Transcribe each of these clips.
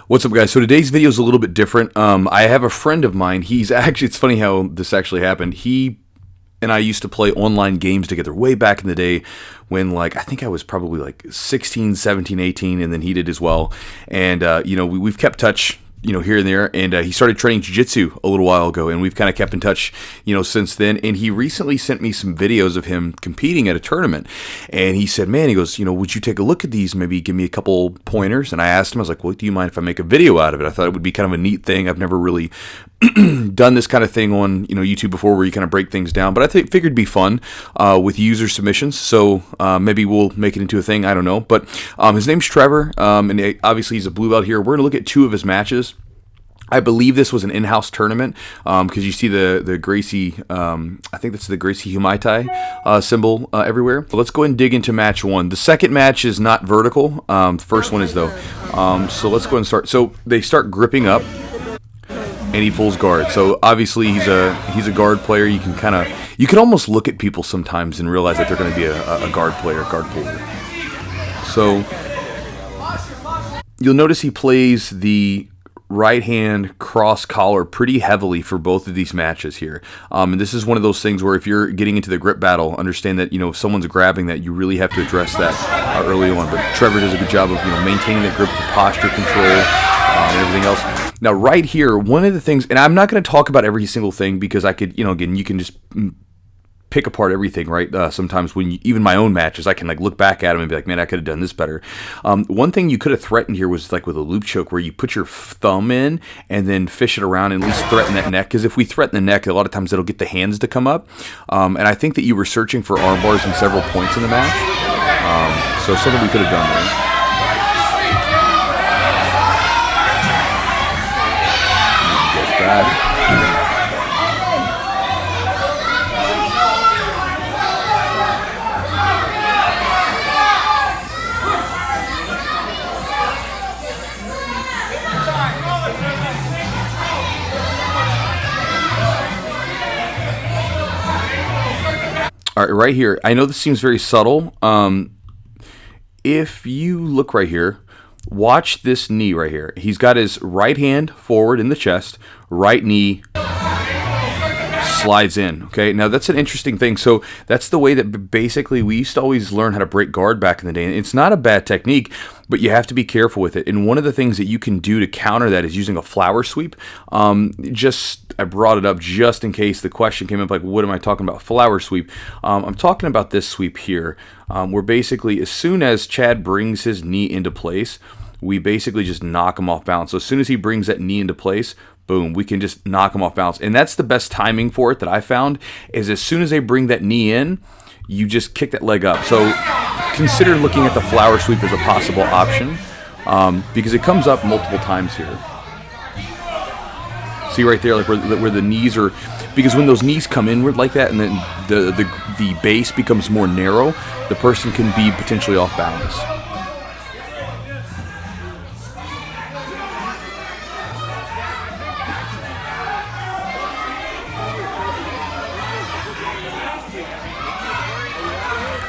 What's up, guys? So today's video is a little bit different. I have a friend of mine. It's funny how this actually happened. He and I used to play online games together way back in the day when, like, I think I was probably like 16, 17, 18, and then he did as well. And, we've kept touch, here and there. And he started training jiu-jitsu a little while ago, and we've kind of kept in touch, since then. And he recently sent me some videos of him competing at a tournament. And he said, man, he goes, would you take a look at these? Maybe give me a couple pointers. And I asked him, I was like, well, do you mind if I make a video out of it? I thought it would be kind of a neat thing. I've never really done this kind of thing on YouTube before, where you kind of break things down, but I figured it'd be fun with user submissions. So maybe we'll make it into a thing. I don't know, but his name's Trevor, and obviously he's a blue belt here. We're gonna look at two of his matches. I believe this was an in-house tournament because you see the Gracie, I think that's the Gracie Humaitai symbol everywhere. But let's go ahead and dig into match one. The second match is not vertical. The first one is, though. So let's go ahead and start. So they start gripping up, and he pulls guard. So obviously he's a guard player. You can almost look at people sometimes and realize that they're going to be a guard player, guard puller. So you'll notice he plays the right hand cross collar pretty heavily for both of these matches here. And this is one of those things where if you're getting into the grip battle, understand that, if someone's grabbing that, you really have to address that early on. But Trevor does a good job of, maintaining that grip for posture control and everything else. Now, right here, one of the things, and I'm not going to talk about every single thing because I could, again, you can just pick apart everything, right? Sometimes when even my own matches, I can look back at them and be like, man, I could have done this better. One thing you could have threatened here was with a loop choke, where you put your thumb in and then fish it around and at least threaten that neck. Because if we threaten the neck, a lot of times it'll get the hands to come up. And I think that you were searching for arm bars in several points in the match. So something we could have done there. Bad. All right, right here, I know this seems very subtle. If you look right here, watch this knee right here. He's got his right hand forward in the chest, right knee slides in. Okay, now that's an interesting thing. So that's the way that basically we used to always learn how to break guard back in the day. And it's not a bad technique, but you have to be careful with it. And one of the things that you can do to counter that is using a flower sweep. I brought it up just in case the question came up, like, what am I talking about? Flower sweep. I'm talking about this sweep here, where basically as soon as Chad brings his knee into place, we basically just knock him off balance. So as soon as he brings that knee into place, boom, we can just knock him off balance. And that's the best timing for it that I found, is as soon as they bring that knee in, you just kick that leg up. So consider looking at the flower sweep as a possible option, because it comes up multiple times here. See right there, where the knees are, because when those knees come inward like that, and then the base becomes more narrow, the person can be potentially off balance.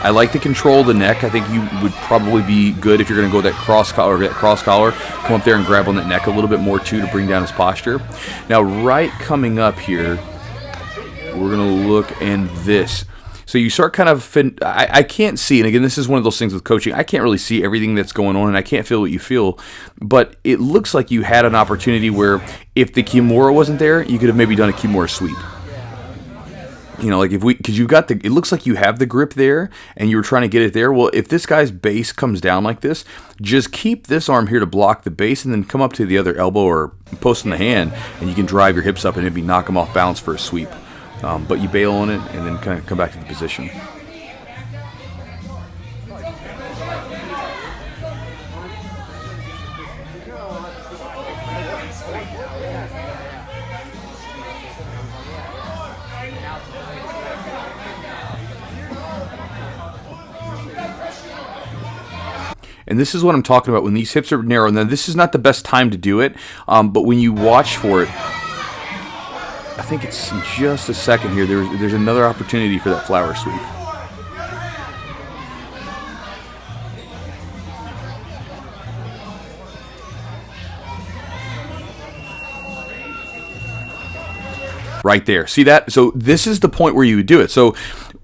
I like to control the neck. I think you would probably be good if you're going to go that cross collar, come up there and grab on that neck a little bit more too to bring down his posture. Now, right coming up here, we're going to look in this. So you start kind of, I can't see, and again, this is one of those things with coaching, I can't really see everything that's going on, and I can't feel what you feel, but it looks like you had an opportunity where if the Kimura wasn't there, you could have maybe done a Kimura sweep. Because you've got it looks like you have the grip there and you were trying to get it there. Well, if this guy's base comes down like this, just keep this arm here to block the base and then come up to the other elbow or post in the hand, and you can drive your hips up and maybe knock him off balance for a sweep. But you bail on it and then kind of come back to the position. And this is what I'm talking about when these hips are narrow. Now, this is not the best time to do it, but when you watch for it, I think it's in just a second here. There's another opportunity for that flower sweep. right there. See that? So this is the point where you would do it. So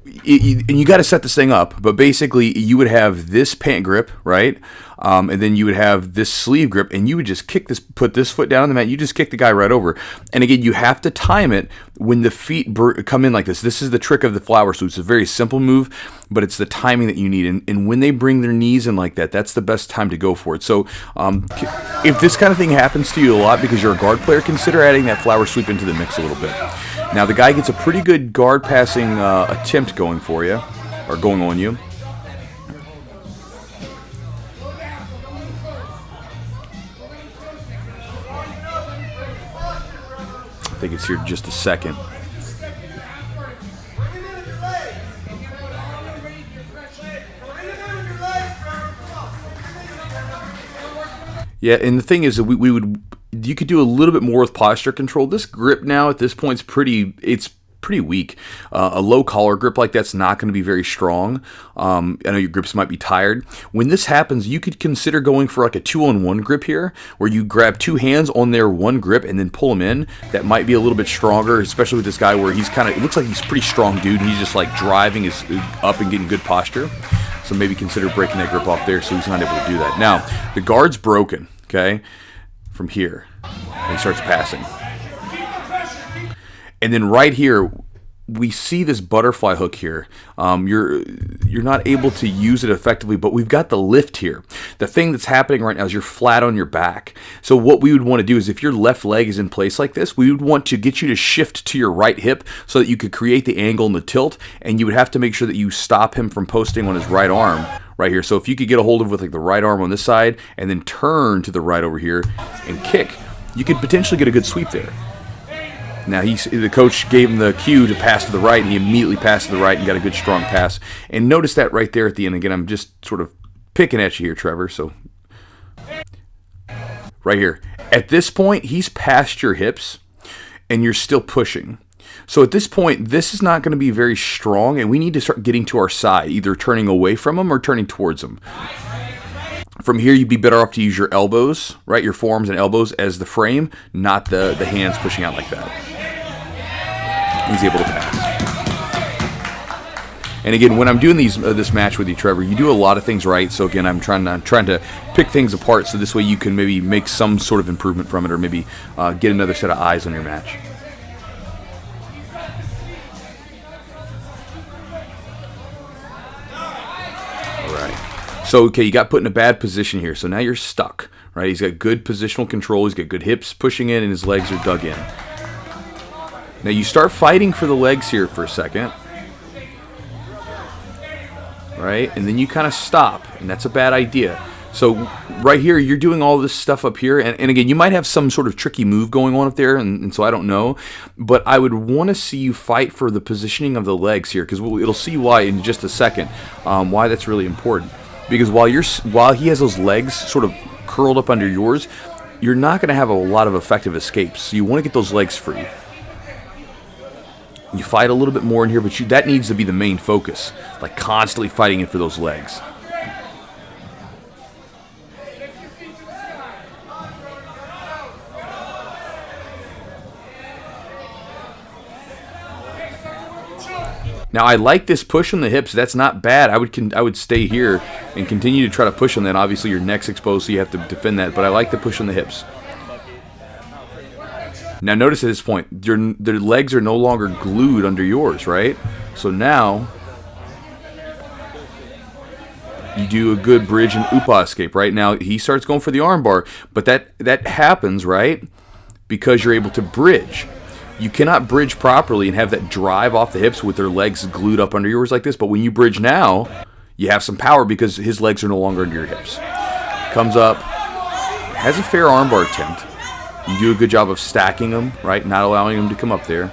and you got to set this thing up, but basically you would have this pant grip, right? And then you would have this sleeve grip, and you would just put this foot down on the mat. You just kick the guy right over. And again, you have to time it when the feet come in like this. This is the trick of the flower sweep. It's a very simple move, but it's the timing that you need. And when they bring their knees in like that, that's the best time to go for it. So if this kind of thing happens to you a lot because you're a guard player, consider adding that flower sweep into the mix a little bit. Now the guy gets a pretty good guard passing attempt going for you, or going on you. I think it's here just a second. Yeah, and the thing is that you could do a little bit more with posture control. This grip now at this point is pretty weak. A low collar grip like that's not going to be very strong. I know your grips might be tired. When this happens, you could consider going for like a 2-on-1 grip here, where you grab two hands on their one grip and then pull them in. That might be a little bit stronger, especially with this guy where it looks like he's a pretty strong dude. He's just like driving his up and getting good posture. So maybe consider breaking that grip off there so he's not able to do that. Now, the guard's broken, okay, from here. And he starts passing. And then right here, we see this butterfly hook here. You're not able to use it effectively, but we've got the lift here. The thing that's happening right now is you're flat on your back. So what we would want to do is if your left leg is in place like this, we would want to get you to shift to your right hip so that you could create the angle and the tilt, and you would have to make sure that you stop him from posting on his right arm right here. So if you could get a hold of with like the right arm on this side and then turn to the right over here and kick, you could potentially get a good sweep there. Now, the coach gave him the cue to pass to the right, and he immediately passed to the right and got a good strong pass. And notice that right there at the end. Again, I'm just sort of picking at you here, Trevor. So right here. At this point, he's past your hips, and you're still pushing. So at this point, this is not going to be very strong, and we need to start getting to our side, either turning away from him or turning towards him. From here, you'd be better off to use your elbows, right? Your forearms and elbows as the frame, not the hands pushing out like that. He's able to pass. And again, when I'm doing this match with you, Trevor, you do a lot of things right. So again, I'm trying to pick things apart so this way you can maybe make some sort of improvement from it, or maybe get another set of eyes on your match. So, okay, you got put in a bad position here. So now you're stuck, right? He's got good positional control. He's got good hips pushing in, and his legs are dug in. Now you start fighting for the legs here for a second, right? And then you kind of stop, and that's a bad idea. So right here, you're doing all this stuff up here. And again, you might have some sort of tricky move going on up there, and so I don't know. But I would want to see you fight for the positioning of the legs here, because it'll see why in just a second, why that's really important. Because while he has those legs sort of curled up under yours, you're not going to have a lot of effective escapes. So you want to get those legs free. You fight a little bit more in here, but that needs to be the main focus. Like constantly fighting for those legs. Now, I like this push on the hips. That's not bad. I would stay here and continue to try to push on that. Obviously, your neck's exposed, so you have to defend that. But I like the push on the hips. Now, notice at this point, their legs are no longer glued under yours, right? So now, you do a good bridge and upa escape, right? Now, he starts going for the armbar, but that happens, right? Because you're able to bridge. You cannot bridge properly and have that drive off the hips with their legs glued up under yours like this. But when you bridge now, you have some power because his legs are no longer under your hips. Comes up, has a fair armbar attempt. You do a good job of stacking them, right? Not allowing him to come up there.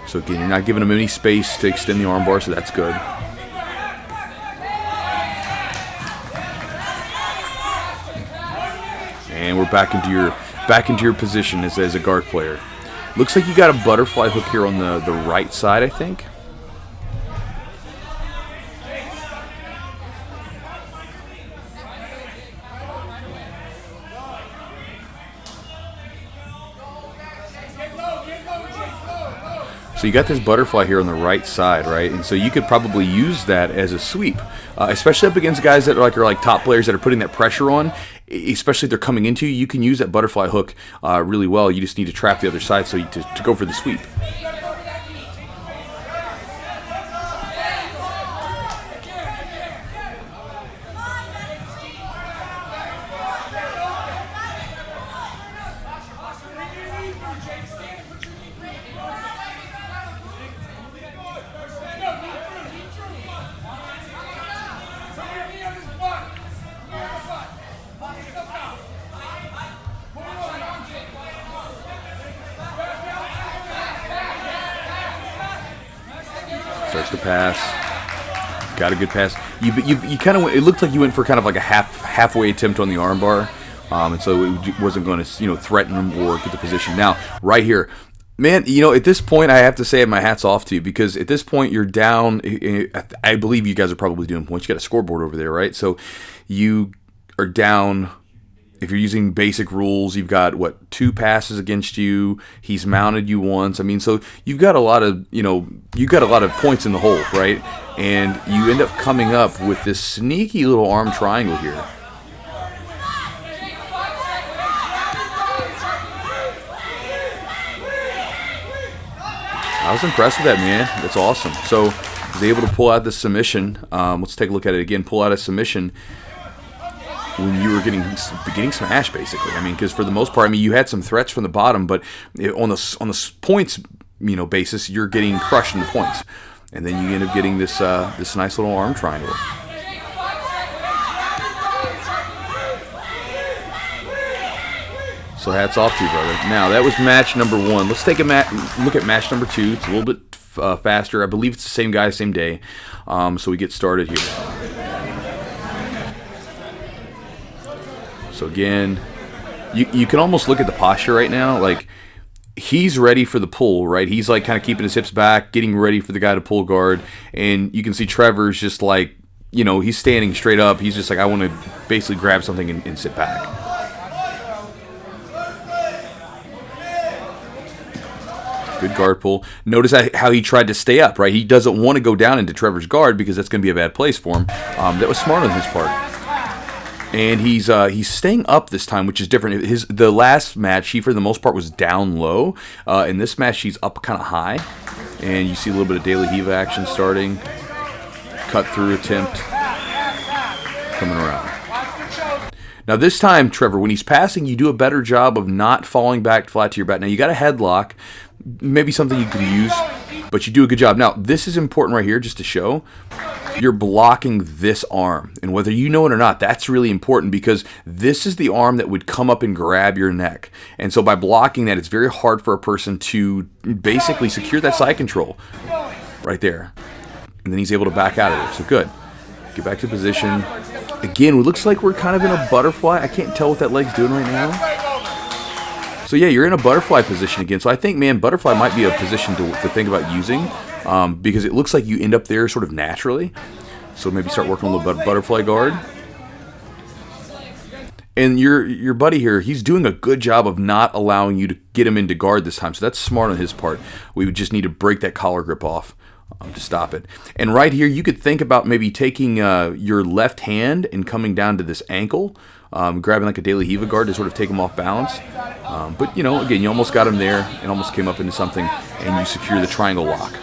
So again, you're not giving him any space to extend the armbar, so that's good. And we're back into your position as a guard player. Looks like you got a butterfly hook here on the right side, I think. So you got this butterfly here on the right side, right? And so you could probably use that as a sweep, especially up against guys that are like top players that are putting that pressure on, especially if they're coming into you. You can use that butterfly hook really well. You just need to trap the other side to go for the sweep. Starts to pass. Got a good pass. You kind of, it looked like you went for kind of like a halfway attempt on the armbar, and so it wasn't going to threaten him or get the position. Now right here, man, at this point I have to say my hat's off to you, because at this point you're down. I believe you guys are probably doing points. You got a scoreboard over there, right? So you are down. If you're using basic rules, you've got, 2 passes against you. He's mounted you once. I mean, so you've got a lot of, you've got a lot of points in the hole, right? And you end up coming up with this sneaky little arm triangle here. I was impressed with that, man. That's awesome. So I was able to pull out the submission. Let's take a look at it again. Pull out a submission when you were getting smashed, basically. I mean, because for the most part, you had some threats from the bottom, but on the points, basis, you're getting crushed in the points, and then you end up getting this this nice little arm triangle. So hats off to you, brother. Now that was match number 1. Let's take a look at match number 2. It's a little bit faster. I believe it's the same guy, same day. So we get started here. So again, you can almost look at the posture right now. Like, he's ready for the pull, right? He's like kind of keeping his hips back, getting ready for the guy to pull guard. And you can see Trevor's just like, he's standing straight up. He's just like, I want to basically grab something and sit back. Good guard pull. Notice how he tried to stay up, right? He doesn't want to go down into Trevor's guard because that's going to be a bad place for him. That was smart on his part. And he's staying up this time, which is different. The last match, he for the most part was down low. In this match, he's up kind of high, and you see a little bit of De La Riva action starting. Cut through attempt coming around. Now this time, Trevor, when he's passing, you do a better job of not falling back flat to your back. Now you got a headlock, maybe something you can use, but you do a good job. Now this is important right here, just to show. You're blocking this arm, and whether you know it or not, that's really important, because this is the arm that would come up and grab your neck. And so by blocking that, it's very hard for a person to basically secure that side control right there. And then he's able to back out of it. So good. Get back to position. Again, it looks like we're kind of in a butterfly. I can't tell what that leg's doing right now. So yeah, you're in a butterfly position again. So I think, man, butterfly might be a position to think about using. Because it looks like you end up there sort of naturally. So maybe start working a little bit of butterfly guard. And your buddy here, he's doing a good job of not allowing you to get him into guard this time. So that's smart on his part. We would just need to break that collar grip off to stop it. And right here, you could think about maybe taking your left hand and coming down to this ankle, grabbing like a De La Riva guard to sort of take him off balance. But, again, you almost got him there and almost came up into something, and you secure the triangle lock.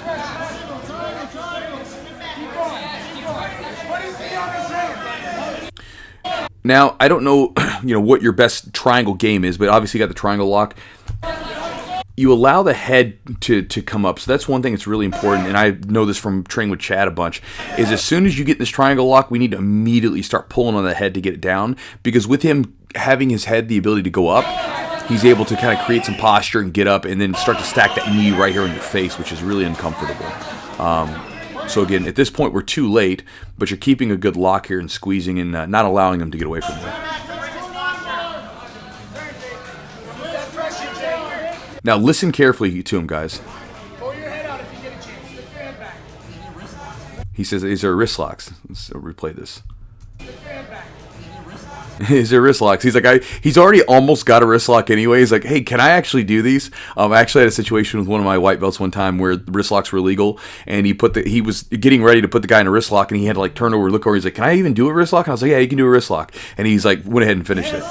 Now, I don't know, what your best triangle game is, but obviously you got the triangle lock. You allow the head to come up. So that's one thing that's really important, and I know this from training with Chad a bunch, is as soon as you get this triangle lock, we need to immediately start pulling on the head to get it down, because with him having his head the ability to go up, he's able to kind of create some posture and get up and then start to stack that knee right here in your face, which is really uncomfortable. So again, at this point, we're too late, but you're keeping a good lock here and squeezing and not allowing them to get away from you. Now listen carefully to him, guys. He says, "These are wrist locks." Let's replay this. Is there wrist locks? He's like, he's already almost got a wrist lock anyway. He's like, hey, can I actually do these? I actually had a situation with one of my white belts one time where wrist locks were illegal, and he was getting ready to put the guy in a wrist lock, and he had to like turn over, look over. He's like, can I even do a wrist lock? And I was like, yeah, you can do a wrist lock. And he's like, went ahead and finished it.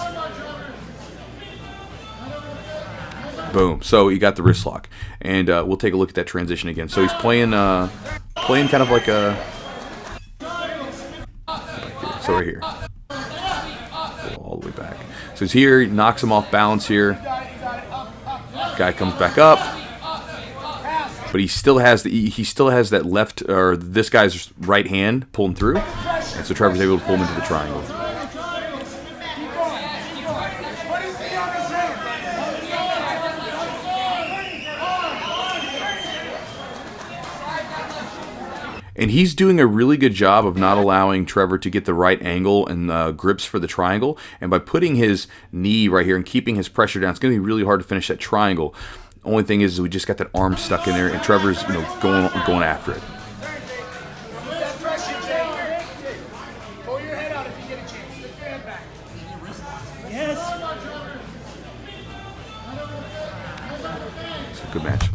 Boom. So he got the wrist lock, and we'll take a look at that transition again. So he's playing kind of like a. So right here. All the way back. So he's here, he knocks him off balance here. Guy comes back up, but he still has that left, or this guy's right hand pulling through, and so Trevor's able to pull him into the triangle. And he's doing a really good job of not allowing Trevor to get the right angle and grips for the triangle. And by putting his knee right here and keeping his pressure down, it's going to be really hard to finish that triangle. Only thing is we just got that arm stuck in there, and Trevor's going after it. It's a good match.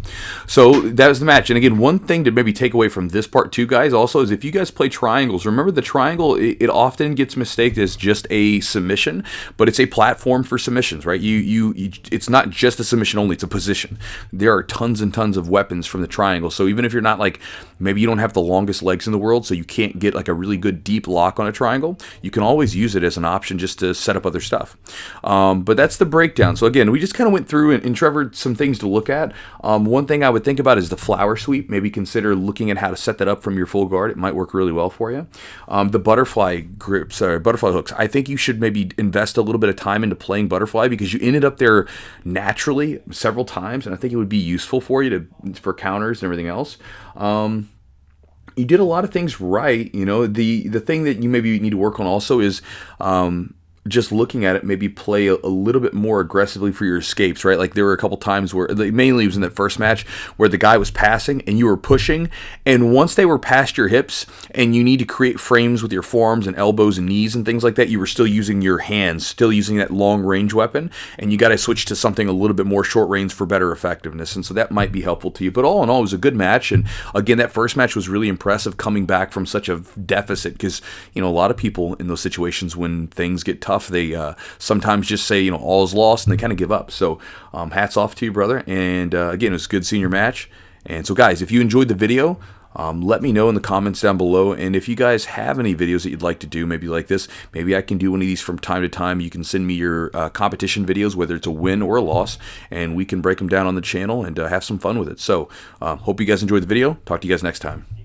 So that was the match. And again, one thing to maybe take away from this part too, guys, also is if you guys play triangles, remember the triangle, it often gets mistaken as just a submission, but it's a platform for submissions, right? It's not just a submission only, it's a position. There are tons and tons of weapons from the triangle. So even if you're not like, maybe you don't have the longest legs in the world, so you can't get like a really good deep lock on a triangle, you can always use it as an option just to set up other stuff. But that's the breakdown. So again, we just kind of went through and Trevor some things to look at. One thing I would think about is the flower sweep. Maybe consider looking at how to set that up from your full guard. It might work really well for you. The butterfly grips, or butterfly hooks, I think you should maybe invest a little bit of time into playing butterfly because you ended up there naturally several times, and I think it would be useful for you for counters and everything else. You did a lot of things right. You know, the thing that you maybe need to work on also is just looking at it, maybe play a little bit more aggressively for your escapes, right? Like there were a couple times where, mainly it was in that first match, where the guy was passing and you were pushing, and once they were past your hips and you need to create frames with your forearms and elbows and knees and things like that, you were still using your hands, still using that long range weapon, and you got to switch to something a little bit more short range for better effectiveness, and so that might be helpful to you. But all in all, it was a good match, and again, that first match was really impressive coming back from such a deficit, because, you know, a lot of people in those situations when things get tough, they sometimes just say, you know, all is lost, and they kind of give up. So hats off to you, brother. And again, it was good seeing your match. And so guys, if you enjoyed the video, let me know in the comments down below. And if you guys have any videos that you'd like to do, maybe like this, maybe I can do one of these from time to time. You can send me your competition videos, whether it's a win or a loss, and we can break them down on the channel and have some fun with it. So hope you guys enjoyed the video. Talk to you guys next time.